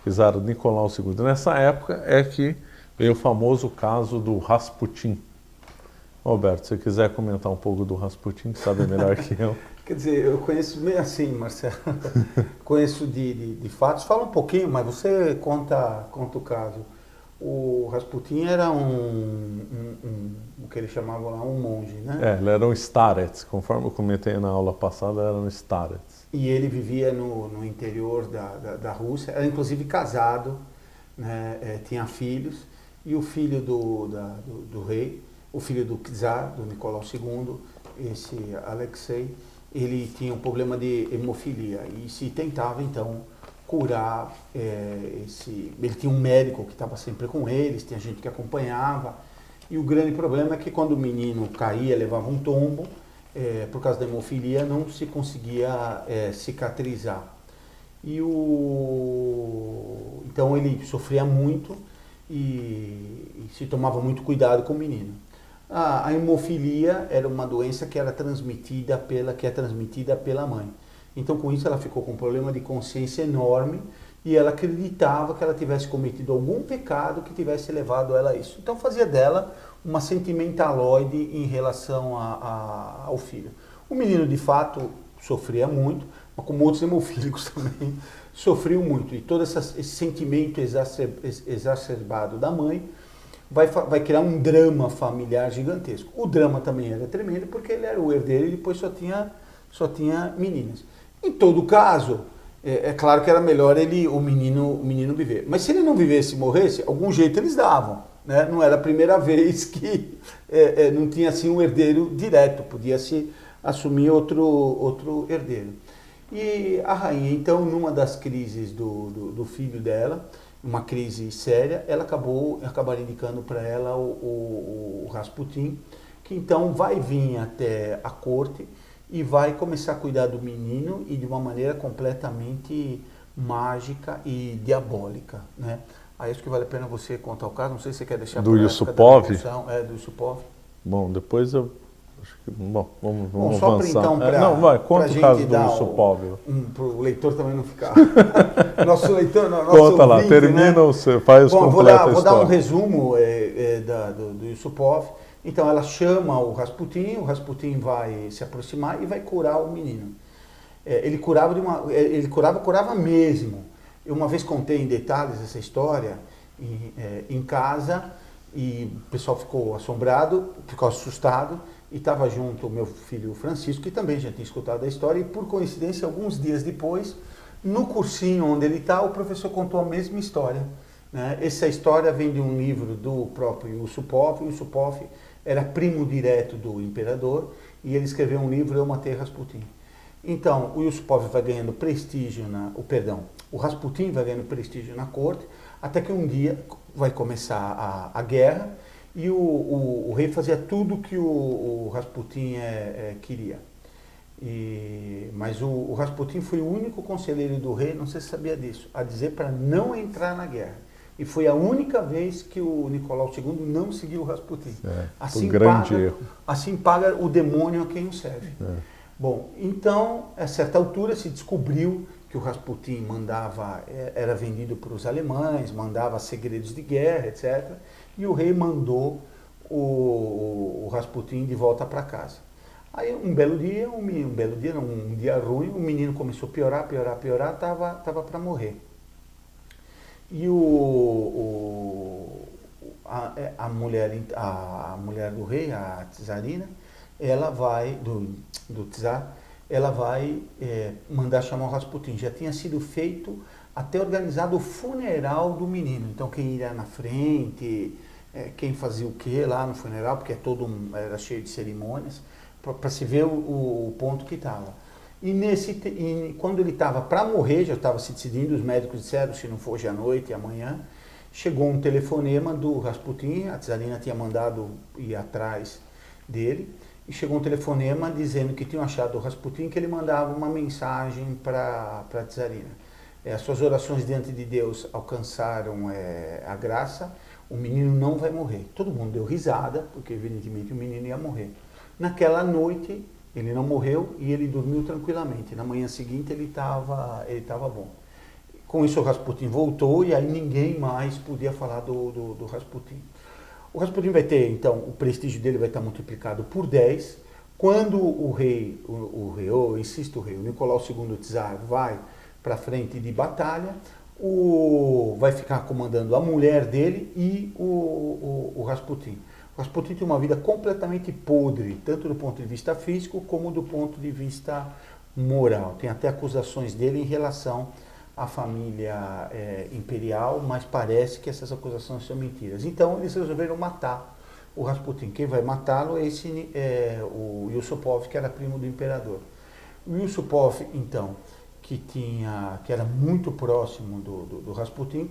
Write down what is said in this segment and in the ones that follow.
czar Nicolau II. Nessa época é que veio o famoso caso do Rasputin. Roberto, se você quiser comentar um pouco do Rasputin, que sabe melhor que eu. Quer dizer, eu conheço meio assim, Marcelo. Conheço de fatos. Fala um pouquinho, mas você conta o caso. O Rasputin era o que eles chamavam lá, um monge, né? Ele era um starets, conforme eu comentei na aula passada, era um starets. E ele vivia no interior da Rússia, era inclusive casado, né? Tinha filhos, e o filho do rei, o filho do czar, do Nicolau II, esse Alexei, ele tinha um problema de hemofilia e se tentava então curar ele tinha um médico que estava sempre com eles, tinha gente que acompanhava, e o grande problema é que quando o menino caía, levava um tombo, por causa da hemofilia, não se conseguia cicatrizar. Então ele sofria muito e se tomava muito cuidado com o menino. A hemofilia era uma doença que é transmitida pela mãe. Então, com isso, ela ficou com um problema de consciência enorme e ela acreditava que ela tivesse cometido algum pecado que tivesse levado ela a isso. Então, fazia dela uma sentimentaloide em relação ao filho. O menino, de fato, sofria muito, mas como outros hemofílicos também, sofriam muito. E todo esse sentimento exacerbado da mãe vai criar um drama familiar gigantesco. O drama também era tremendo porque ele era o herdeiro e depois só tinha meninas. Em todo caso, é claro que era melhor o menino viver. Mas se ele não vivesse e morresse, algum jeito eles davam. Né? Não era a primeira vez que não tinha assim um herdeiro direto, podia-se assumir outro herdeiro. E a rainha, então, numa das crises do filho dela, uma crise séria, ela acabaram indicando para ela o Rasputin, que então vai vir até a corte e vai começar a cuidar do menino e de uma maneira completamente mágica e diabólica, né? Aí acho que vale a pena você contar o caso, não sei se você quer deixar do Yusupov? Do Yusupov. Bom, depois eu acho que vamos só avançar. Então, conta o caso do Yusupov. Para o leitor também não ficar. Nosso leitor, nosso conta ouvinte, lá, termina, né? Você faz completa a história. Vou dar um resumo do Yusupov. Então ela chama o Rasputin vai se aproximar e vai curar o menino. Ele curava mesmo. Eu uma vez contei em detalhes essa história em casa e o pessoal ficou assombrado, ficou assustado e estava junto o meu filho Francisco, que também já tinha escutado a história e por coincidência alguns dias depois, no cursinho onde ele está, o professor contou a mesma história. Né? Essa história vem de um livro do próprio Yusupov. O Yusupov era primo direto do imperador e ele escreveu um livro, Eu Matei Rasputin. Então, o Yusupov vai ganhando prestígio, o Rasputin vai ganhando prestígio na corte, até que um dia vai começar a guerra e o rei fazia tudo que o Rasputin queria. Mas o Rasputin foi o único conselheiro do rei, não sei se sabia disso, a dizer para não entrar na guerra. E foi a única vez que o Nicolau II não seguiu o Rasputin. Assim paga o demônio a quem o serve. Bom, então, a certa altura se descobriu que o Rasputin era vendido para os alemães, mandava segredos de guerra, etc. E o rei mandou o Rasputin de volta para casa. Aí um dia ruim, o menino começou a piorar, estava para morrer. E a mulher do rei, a czarina, ela vai, do czar, ela vai mandar chamar o Rasputin. Já tinha sido feito, até organizado o funeral do menino. Então quem iria na frente, quem fazia o que lá no funeral, porque era cheio de cerimônias, para se ver o ponto que estava. E quando ele estava para morrer, já estava se decidindo, os médicos disseram, se não for hoje à noite, amanhã, chegou um telefonema do Rasputin, a czarina tinha mandado ir atrás dele, e chegou um telefonema dizendo que tinham achado o Rasputin, que ele mandava uma mensagem para a czarina. As suas orações diante de Deus alcançaram a graça, o menino não vai morrer. Todo mundo deu risada, porque evidentemente o menino ia morrer. Naquela noite, ele não morreu e ele dormiu tranquilamente. Na manhã seguinte, ele estava bom. Com isso o Rasputin voltou e aí ninguém mais podia falar do Rasputin. O Rasputin vai ter, então, o prestígio dele vai estar multiplicado por 10. Quando o rei, eu insisto, o Nicolau II Tsar vai para frente de batalha, vai ficar comandando a mulher dele e o Rasputin. O Rasputin tem uma vida completamente podre, tanto do ponto de vista físico como do ponto de vista moral. Tem até acusações dele em relação à família imperial, mas parece que essas acusações são mentiras. Então eles resolveram matar o Rasputin. Quem vai matá-lo é o Yusupov, que era primo do imperador. O Yusupov, então, que era muito próximo do Rasputin,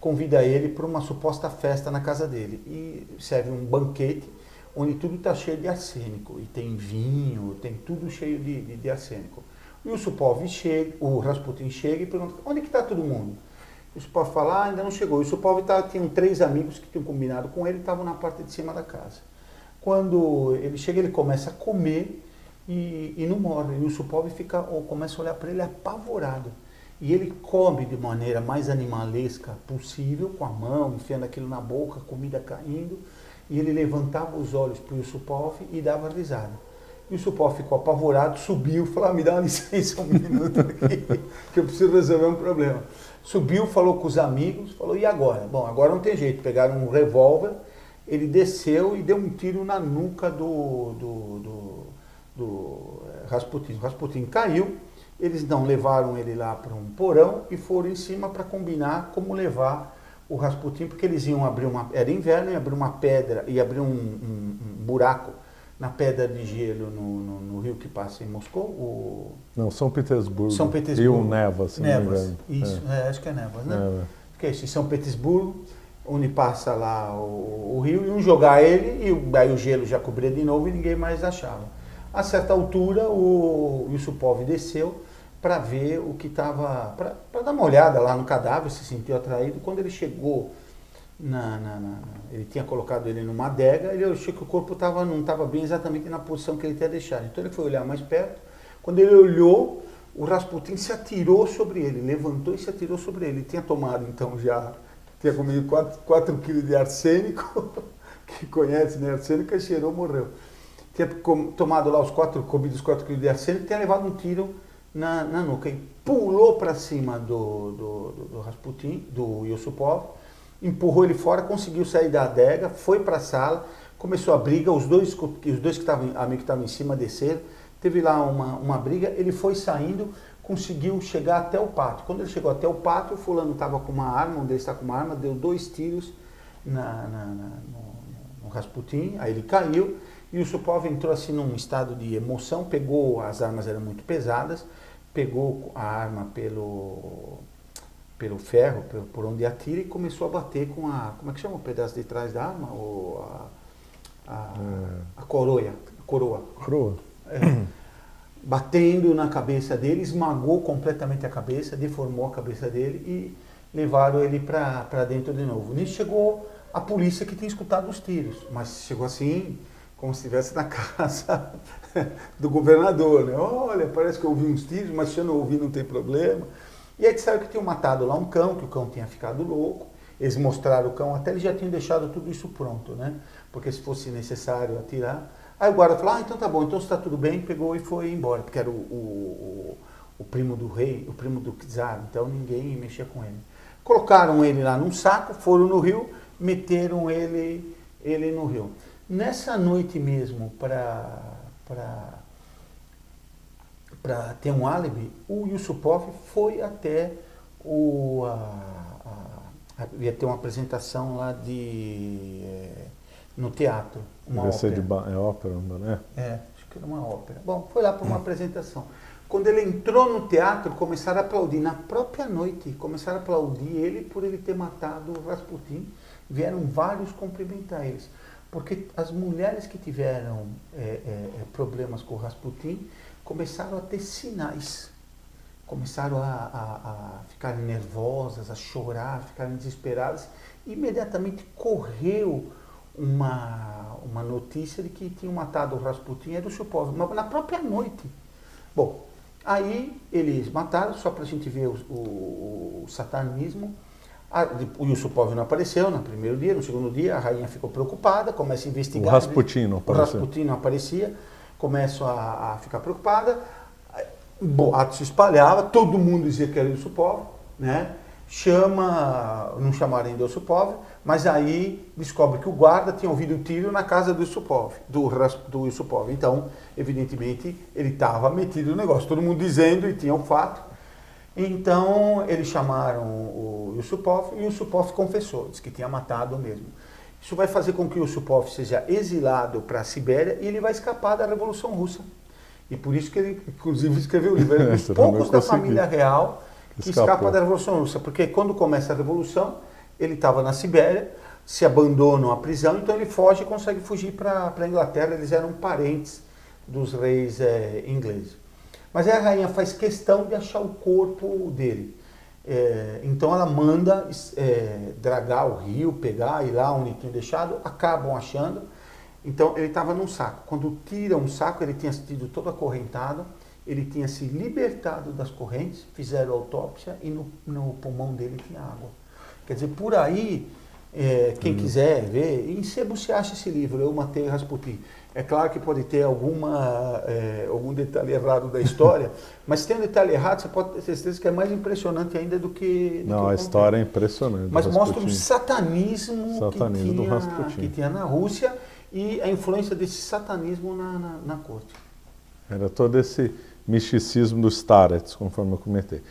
convida ele para uma suposta festa na casa dele e serve um banquete onde tudo está cheio de arsênico, e tem vinho, tem tudo cheio de arsênico. E o Rasputin chega e pergunta, onde que está todo mundo? O Yusupov fala, ainda não chegou. O Yusupov tinha 3 amigos que tinham combinado com ele, estavam na parte de cima da casa. Quando ele chega, ele começa a comer e não morre. E o Yusupov começa a olhar para ele apavorado. E ele come de maneira mais animalesca possível, com a mão, enfiando aquilo na boca, a comida caindo, e ele levantava os olhos para o Yusupov e dava risada. E o Yusupov ficou apavorado, subiu, falou, me dá uma licença um minuto aqui, que eu preciso resolver um problema. Subiu, falou com os amigos, falou, e agora? Bom, agora não tem jeito, pegaram um revólver, ele desceu e deu um tiro na nuca do Rasputin. O Rasputin caiu, eles não levaram ele lá para um porão e foram em cima para combinar como levar o Rasputin, porque eles iam abrir era inverno, ia abrir uma pedra, ia abrir um buraco na pedra de gelo no rio que passa em Moscou. Não, São Petersburgo. São Petersburgo. Rio Nevas. Nevas, isso, acho que é Nevas, né? Nevas. Que é isso, em São Petersburgo, onde passa lá o rio, iam jogar ele, e aí o gelo já cobria de novo e ninguém mais achava. A certa altura, o Yusupov desceu para ver o que estava, para dar uma olhada lá no cadáver, se sentiu atraído. Quando ele chegou, ele tinha colocado ele numa adega, ele achou que o corpo não estava bem exatamente na posição que ele tinha deixado. Então ele foi olhar mais perto. Quando ele olhou, o Rasputin se atirou sobre ele, levantou e se atirou sobre ele. Ele tinha tomado, então, tinha comido 4 quilos de arsênico, que conhece, né? Arsênico, cheirou, morreu. Tinha tomado lá comido os 4 quilos de arsênico, tinha levado um tiro na nuca e pulou para cima do Rasputin, do Yusupov, empurrou ele fora, conseguiu sair da adega, foi para a sala, começou a briga, os dois que estavam em cima desceram, teve lá uma briga, ele foi saindo, conseguiu chegar até o pátio. Quando ele chegou até o pátio, o fulano estava com uma arma, onde ele está com uma arma, deu 2 tiros no Rasputin, aí ele caiu. E o Yusupov entrou assim num estado de emoção, as armas eram muito pesadas, pegou a arma pelo ferro, por onde atira, e começou a bater com como é que chama o pedaço de trás da arma? A coroa. Coroa. Batendo na cabeça dele, esmagou completamente a cabeça, deformou a cabeça dele e levaram ele para dentro de novo. Nisso chegou a polícia que tinha escutado os tiros, mas chegou assim, como se estivesse na casa do governador, né? Olha, parece que eu ouvi uns tiros, mas se eu não ouvi não tem problema. E aí disseram que tinham matado lá um cão, que o cão tinha ficado louco. Eles mostraram o cão, até eles já tinham deixado tudo isso pronto, né? Porque se fosse necessário atirar. Aí o guarda falou, então tá bom, então está tudo bem, pegou e foi embora, porque era o primo do rei, o primo do czar, então ninguém mexia com ele. Colocaram ele lá num saco, foram no rio, meteram ele no rio. Nessa noite mesmo, para ter um álibi, o Yusupov foi até ia ter uma apresentação lá no teatro, uma ópera. É ópera, né? Acho que era uma ópera. Bom, foi lá para uma apresentação. Quando ele entrou no teatro, começaram a aplaudir. Na própria noite, começaram a aplaudir ele por ele ter matado o Rasputin. Vieram vários cumprimentar eles. Porque as mulheres que tiveram problemas com o Rasputin começaram a ter sinais. Começaram a ficarem nervosas, a chorar, a ficarem desesperadas. Imediatamente correu uma notícia de que tinham matado o Rasputin, era o Yusupov, mas na própria noite. Bom, Aí eles mataram, só para a gente ver o satanismo. O Yusupov não apareceu no primeiro dia, no segundo dia a rainha ficou preocupada, começa a investigar. O Rasputin não apareceu. O Rasputin não aparecia, começam a ficar preocupada, boato se espalhava, todo mundo dizia que era o Yusupov, né? Não chamaram ainda o Yusupov, mas aí descobre que o guarda tinha ouvido um tiro na casa do Yusupov, do Yusupov. Então, evidentemente, ele estava metido no negócio, todo mundo dizendo e tinha o fato. Então, eles chamaram o Yusupov e o Yusupov confessou, disse que tinha matado mesmo. Isso vai fazer com que o Yusupov seja exilado para a Sibéria e ele vai escapar da Revolução Russa. E por isso que ele, inclusive, escreveu o livro. Ele é um dos poucos da família real que escapa da Revolução Russa. Porque quando começa a Revolução, ele estava na Sibéria, se abandonam à prisão, então ele foge e consegue fugir para a Inglaterra. Eles eram parentes dos reis ingleses. Mas aí a rainha faz questão de achar o corpo dele. Então ela manda dragar o rio, pegar, ir lá onde tinham deixado, acabam achando. Então ele estava num saco. Quando tiram um saco, ele tinha sido todo acorrentado, ele tinha se libertado das correntes, fizeram autópsia e no pulmão dele tinha água. Quer dizer, por aí, quem quiser ver, em sebo se acha esse livro, Eu Matei Rasputin. É claro que pode ter algum detalhe errado da história, mas se tem um detalhe errado, você pode ter certeza que é mais impressionante ainda do que... Não, a história é impressionante. Mas mostra o satanismo que tinha na Rússia e a influência desse satanismo na corte. Era todo esse misticismo dos starets, conforme eu comentei.